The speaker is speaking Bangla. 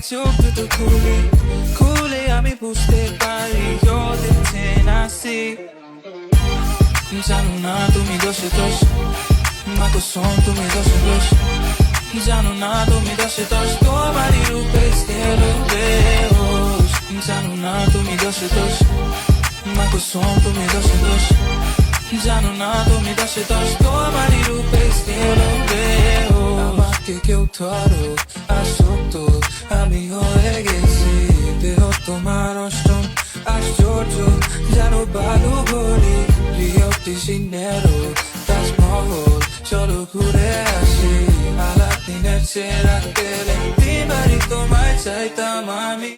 চোখ দুটো খুলে আমি বুঝতে পারি you're the 10 I see জানো না তুমি দোষে দোষ মা কসম তুমি দোষে দোষ জানো না তুমি দোষে দোষ তোমারই রূপে স্থির বেহোশ জানো না তুমি দোষে দোষ মা কসম তুমি দোষে দোষ জানো না তুমি দোষে দোষ তোমারই রূপে স্থির বেহোশ আমাকে কেউ ধরো আসক্ত আমি হয়ে গেছি দেহ তোমার অষ্টম আশ্চর্য জানো বালু ভরি রিও টিসিনেরো তাজমহল চলো ঘুরে আসি আলাদিনের চেরাগ তেলে তিনবারই তোমায় চাইতাম আমি